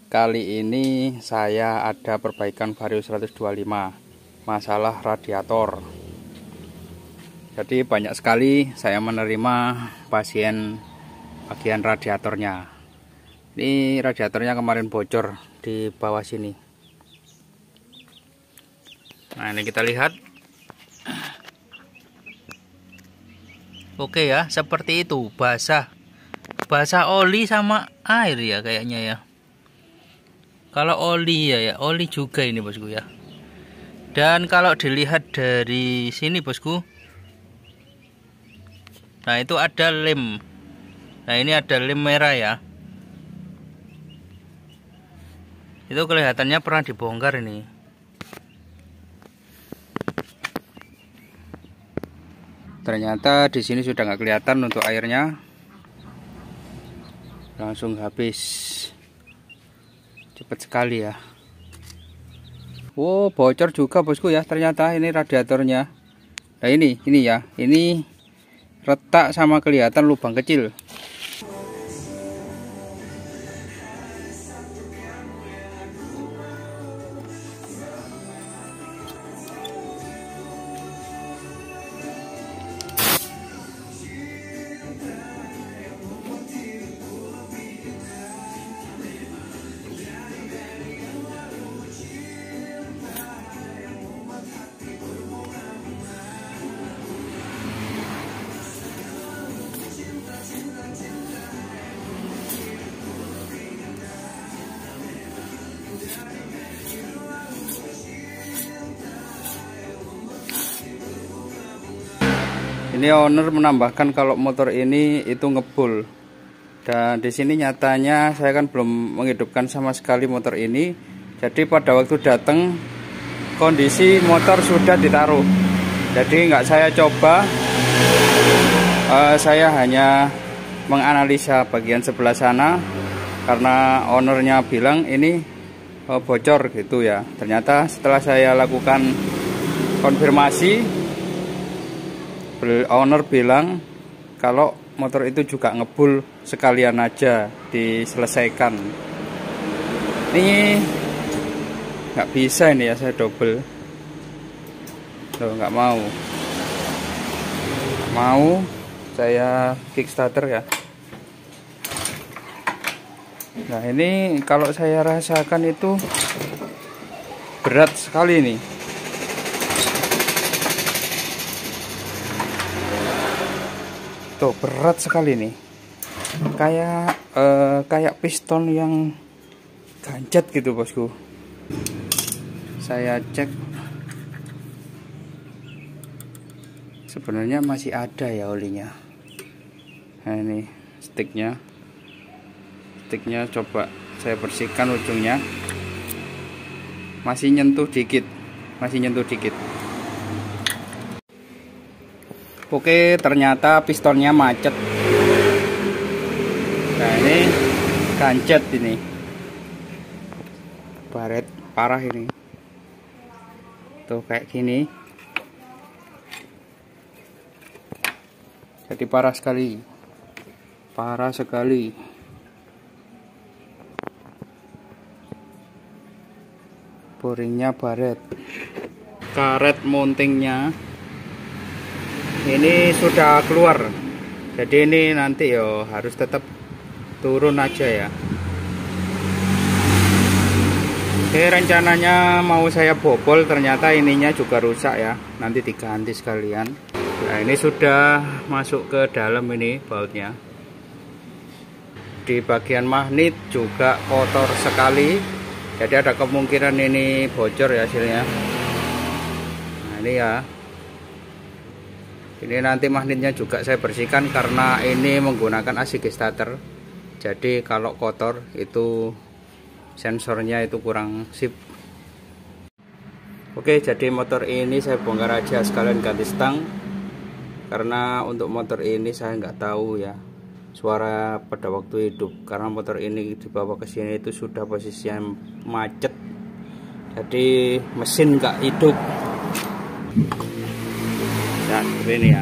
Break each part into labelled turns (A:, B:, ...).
A: Kali ini saya ada perbaikan Vario 125 masalah radiator. Jadi banyak sekali saya menerima pasien bagian radiatornya. Ini radiatornya kemarin bocor di bawah sini. Nah, ini kita lihat. Oke ya, seperti itu, basah oli sama air ya kayaknya ya. Kalau oli ya, oli juga ini bosku ya. Dan kalau dilihat dari sini bosku, nah itu ada lem. Nah ini ada lem merah ya. Itu kelihatannya pernah dibongkar ini. Ternyata di sini sudah nggak kelihatan untuk airnya, langsung habis. Cepat sekali ya. Oh, bocor juga bosku ya. Ternyata ini radiatornya. Nah ini ya. Ini retak sama kelihatan lubang kecil. Ini owner menambahkan kalau motor ini itu ngebul. Dan di sini nyatanya saya kan belum menghidupkan sama sekali motor ini. Jadi pada waktu datang kondisi motor sudah ditaruh. Jadi nggak saya coba. Saya hanya menganalisa bagian sebelah sana karena ownernya bilang ini bocor gitu ya. Ternyata setelah saya lakukan konfirmasi, owner bilang kalau motor itu juga ngebul, sekalian aja diselesaikan. Ini nggak bisa ini ya, saya double. Loh, nggak mau saya kickstarter ya. Nah ini kalau saya rasakan itu berat sekali nih. Tuh berat sekali nih, kayak piston yang gancet gitu bosku. Saya cek, sebenarnya masih ada ya olinya. Nah ini sticknya coba saya bersihkan ujungnya, masih nyentuh dikit. Oke, ternyata pistonnya macet. Nah ini gancet ini, baret parah ini. Tuh kayak gini. Jadi parah sekali. Boringnya baret. Karet mountingnya ini sudah keluar, jadi ini nanti yo harus tetap turun aja ya. Oke, rencananya mau saya bobol, ternyata ininya juga rusak ya, nanti diganti sekalian. Nah ini sudah masuk ke dalam ini bautnya. Di bagian magnet juga kotor sekali, jadi ada kemungkinan ini bocor ya hasilnya. Nah ini ya. Ini nanti magnetnya juga saya bersihkan karena ini menggunakan AC starter. Jadi kalau kotor itu sensornya itu kurang sip. Oke, jadi motor ini saya bongkar aja sekalian ganti stang. Karena untuk motor ini saya nggak tahu ya suara pada waktu hidup. Karena motor ini dibawa ke sini itu sudah posisinya macet. Jadi mesin nggak hidup. Nah, ini ya.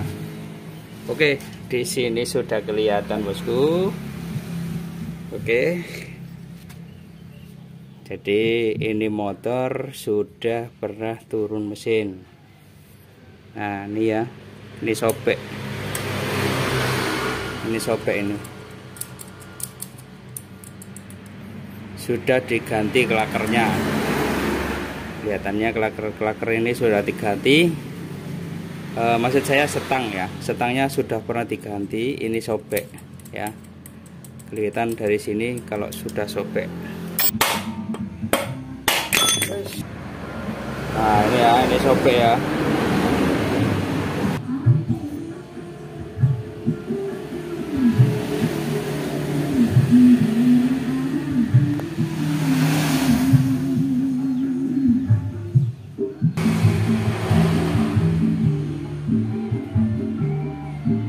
A: Oke, di sini sudah kelihatan bosku. Oke. Jadi ini motor sudah pernah turun mesin. Nah ini ya, ini sobek. Ini sobek ini. Sudah diganti klakernya. Kelihatannya klaker ini sudah diganti. Maksud saya setang ya, setangnya sudah pernah diganti. Ini sobek ya. Kelihatan dari sini kalau sudah sobek. Nah ini ya, ini sobek ya.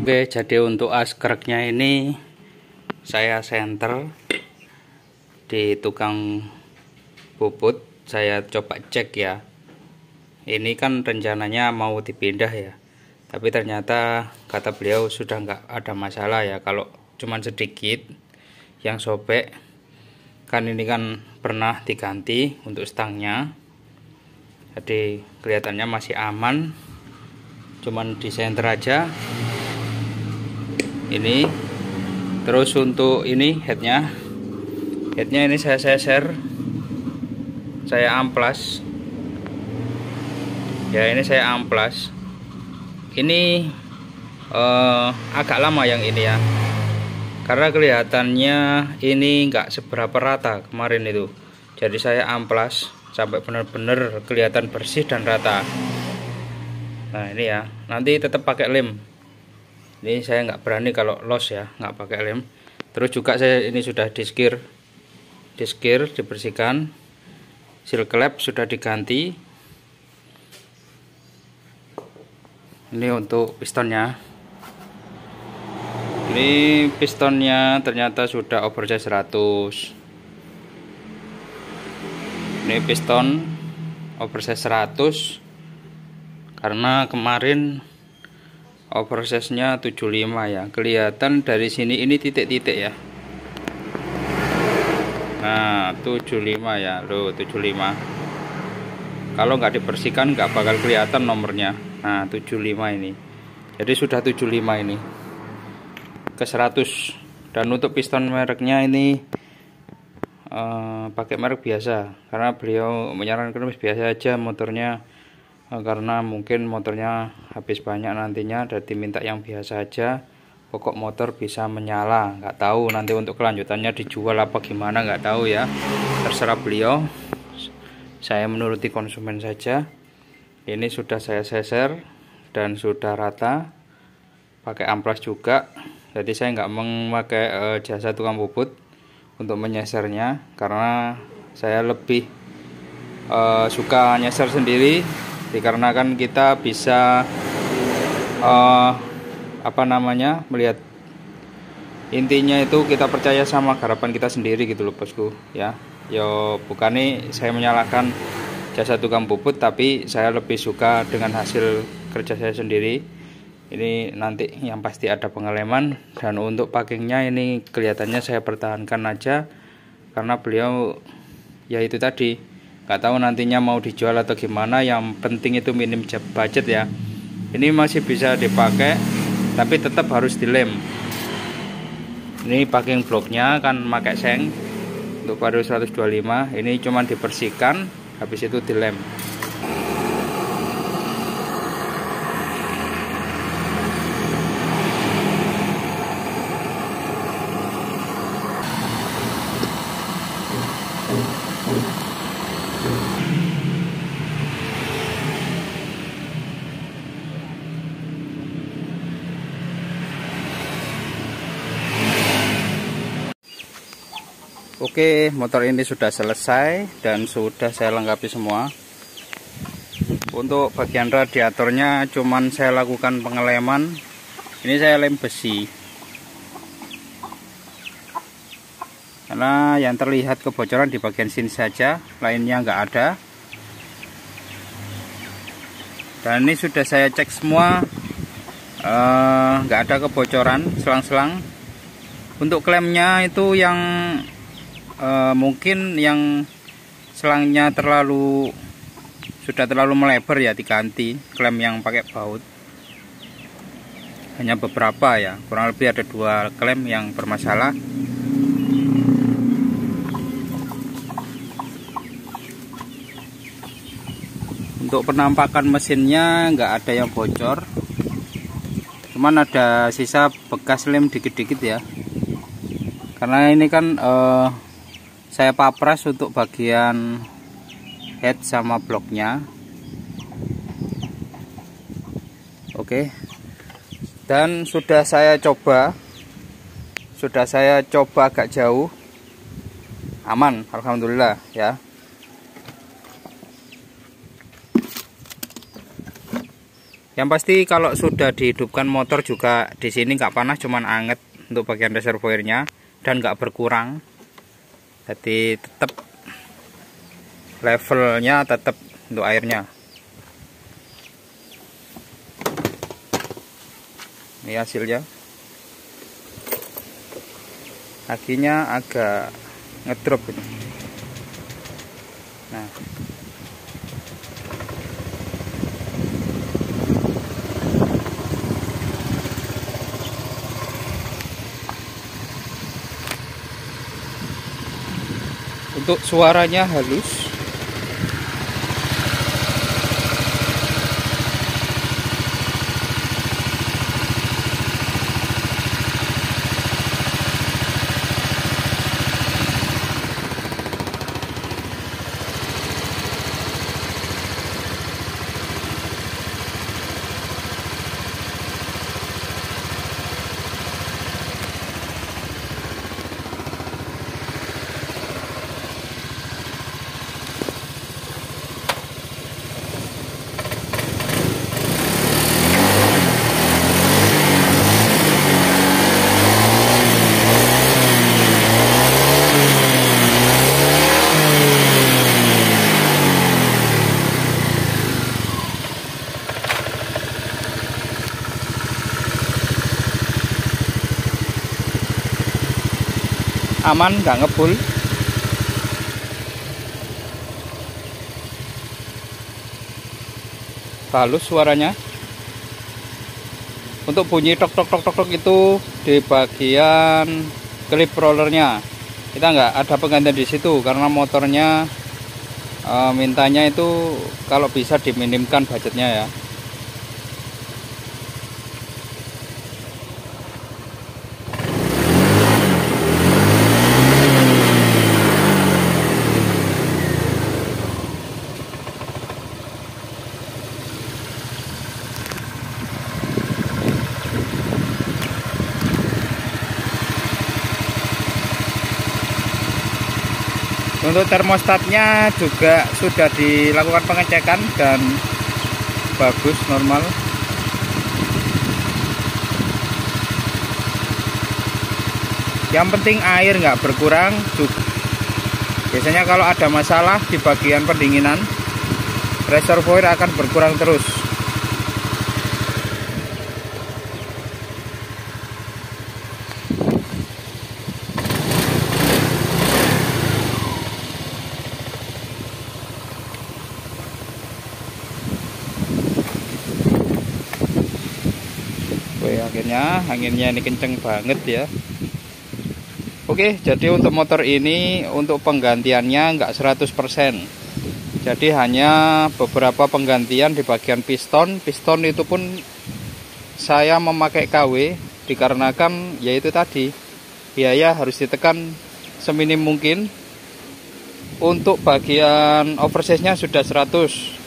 A: Oke, jadi untuk askragnya ini saya senter di tukang puput. Saya coba cek ya. Ini kan rencananya mau dipindah ya, tapi ternyata kata beliau sudah nggak ada masalah ya. Kalau cuman sedikit yang sobek, kan ini kan pernah diganti untuk stangnya, jadi kelihatannya masih aman. Cuman di senter aja ini. Terus untuk ini headnya ini saya seser, saya amplas ya. Ini saya amplas. Ini agak lama yang ini ya, karena kelihatannya ini enggak seberapa rata kemarin itu. Jadi saya amplas sampai benar-benar kelihatan bersih dan rata. Nah ini ya, nanti tetap pakai lem. Ini saya nggak berani kalau los ya, nggak pakai lem. Terus juga saya ini sudah diskir, dibersihkan. Seal klep sudah diganti. Ini untuk pistonnya. Ini pistonnya ternyata sudah oversize 100. Ini piston oversize 100 karena kemarin oversize-nya 75 ya. Kelihatan dari sini ini titik-titik ya. Nah 75 ya, loh 75. Kalau nggak dibersihkan nggak bakal kelihatan nomornya. Nah 75 ini. Jadi sudah 75 ini ke 100. Dan untuk piston mereknya ini pakai merek biasa, karena beliau menyarankan biasa aja motornya. Karena mungkin motornya habis banyak nantinya, dan diminta yang biasa aja. Pokok motor bisa menyala, nggak tahu nanti untuk kelanjutannya dijual apa gimana, nggak tahu ya, terserah beliau. Saya menuruti konsumen saja. Ini sudah saya seser dan sudah rata, pakai amplas juga. Jadi saya nggak memakai jasa tukang puput untuk menyesernya, karena saya lebih suka nyeser sendiri. Dikarenakan kita bisa melihat, intinya itu kita percaya sama garapan kita sendiri gitu loh bosku ya. Yo bukan nih saya menyalahkan jasa tukang puput, tapi saya lebih suka dengan hasil kerja saya sendiri. Ini nanti yang pasti ada pengeleman. Dan untuk packingnya ini kelihatannya saya pertahankan aja, karena beliau ya itu tadi, nggak tahu nantinya mau dijual atau gimana. Yang penting itu minim budget ya. Ini masih bisa dipakai, tapi tetap harus dilem. Ini packing bloknya kan pakai seng untuk baru 125. Ini cuman dibersihkan, habis itu dilem. Oke, motor ini sudah selesai dan sudah saya lengkapi semua. Untuk bagian radiatornya cuman saya lakukan pengeleman. Ini saya lem besi, karena yang terlihat kebocoran di bagian sini saja, lainnya nggak ada. Dan ini sudah saya cek semua, nggak ada kebocoran, selang-selang. Untuk klemnya itu yang mungkin yang selangnya sudah terlalu melebar ya, diganti klem yang pakai baut. Hanya beberapa ya, kurang lebih ada 2 klem yang bermasalah. Untuk penampakan mesinnya nggak ada yang bocor, cuman ada sisa bekas lem dikit-dikit ya, karena ini kan saya papras untuk bagian head sama bloknya. Oke, dan sudah saya coba agak jauh, aman alhamdulillah ya. Yang pasti kalau sudah dihidupkan motor juga di sini nggak panas, cuman anget untuk bagian reservoirnya dan nggak berkurang. Jadi tetap levelnya tetap untuk airnya. Ini hasilnya. Akhirnya agak ngedrop ini. Nah. Untuk suaranya halus. Aman, nggak ngebul. Halus suaranya. Untuk bunyi tok tok tok tok tok itu di bagian clip rollernya. Kita nggak ada penggantian di situ karena motornya mintanya itu kalau bisa diminimkan budgetnya ya. Untuk termostatnya juga sudah dilakukan pengecekan dan bagus, normal. Yang penting air nggak berkurang. Biasanya kalau ada masalah di bagian pendinginan, reservoir akan berkurang terus. Anginnya ini kenceng banget ya. Oke, jadi untuk motor ini untuk penggantiannya nggak 100%. Jadi hanya beberapa penggantian di bagian piston. Piston itu pun saya memakai KW dikarenakan yaitu tadi biaya harus ditekan seminim mungkin. Untuk bagian oversize-nya sudah 100.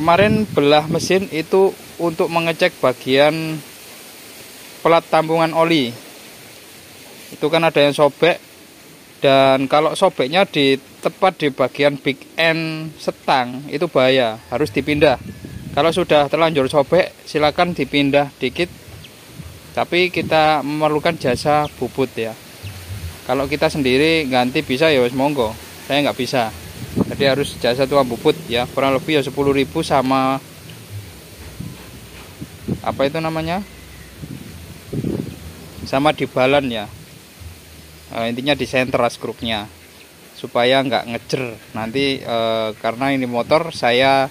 A: Kemarin belah mesin itu untuk mengecek bagian pelat tampungan oli. Itu kan ada yang sobek, dan kalau sobeknya tepat di bagian big end setang itu bahaya, harus dipindah. Kalau sudah terlanjur sobek silakan dipindah dikit, tapi kita memerlukan jasa bubut ya. Kalau kita sendiri ganti bisa ya wes monggo, saya nggak bisa. Jadi harus jasa tukang bubut ya, kurang lebih ya 10.000 sama apa itu namanya, sama dibalan ya. intinya di center skrupnya supaya nggak ngejer nanti, karena ini motor saya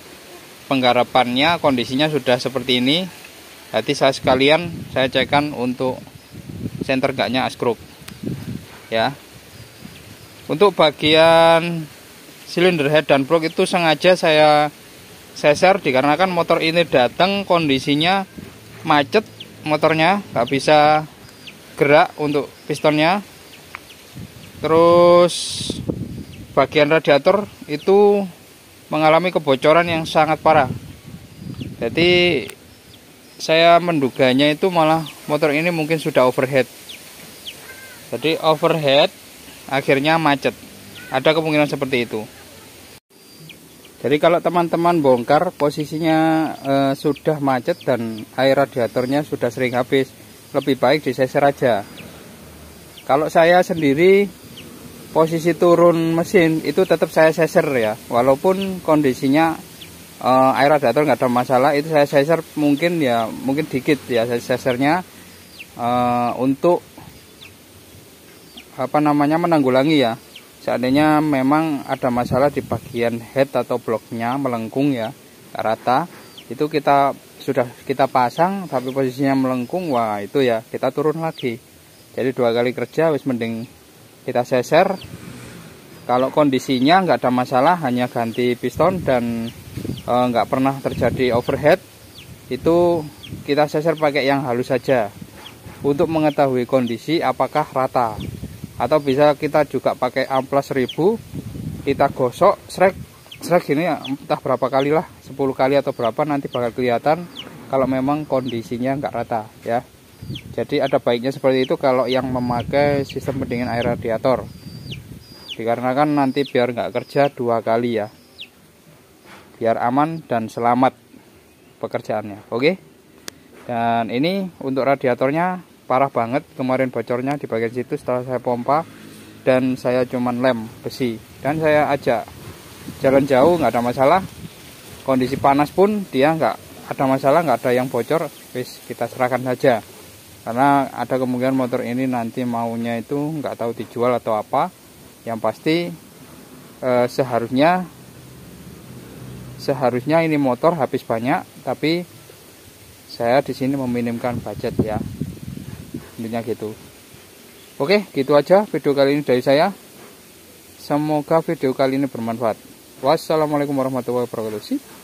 A: penggarapannya kondisinya sudah seperti ini. Jadi saya cekkan untuk center gaknya skrup ya. Untuk bagian silinder head dan blok itu sengaja saya seser dikarenakan motor ini datang kondisinya macet, motornya nggak bisa gerak untuk pistonnya. Terus bagian radiator itu mengalami kebocoran yang sangat parah. Jadi saya menduganya itu malah motor ini mungkin sudah overheat. Jadi overheat akhirnya macet. Ada kemungkinan seperti itu. Jadi kalau teman-teman bongkar posisinya sudah macet dan air radiatornya sudah sering habis, lebih baik diseser aja. Kalau saya sendiri posisi turun mesin itu tetap saya seser ya, walaupun kondisinya air radiator nggak ada masalah, itu saya seser mungkin dikit ya saya sesernya, untuk menanggulangi ya. Seandainya memang ada masalah di bagian head atau bloknya melengkung ya, nggak rata, itu sudah kita pasang tapi posisinya melengkung, wah itu ya kita turun lagi. Jadi 2 kali kerja wis mending kita seser. Kalau kondisinya nggak ada masalah, hanya ganti piston dan nggak pernah terjadi overheat, itu kita seser pakai yang halus saja untuk mengetahui kondisi apakah rata. Atau bisa kita juga pakai amplas 1000, kita gosok srek gini ya, entah berapa kali lah, 10 kali atau berapa, nanti bakal kelihatan kalau memang kondisinya nggak rata ya. Jadi ada baiknya seperti itu kalau yang memakai sistem pendingin air radiator, dikarenakan nanti biar nggak kerja 2 kali ya, biar aman dan selamat pekerjaannya. Oke. Dan ini untuk radiatornya parah banget, kemarin bocornya di bagian situ setelah saya pompa dan saya cuman lem besi dan saya ajak jalan jauh, nggak ada masalah. Kondisi panas pun dia nggak ada masalah, nggak ada yang bocor, wis kita serahkan saja. Karena ada kemungkinan motor ini nanti maunya itu nggak tahu dijual atau apa. Yang pasti seharusnya ini motor habis banyak, tapi saya di sini meminimkan budget ya. Intinya gitu. Oke, gitu aja video kali ini dari saya. Semoga video kali ini bermanfaat. Wassalamualaikum warahmatullahi wabarakatuh.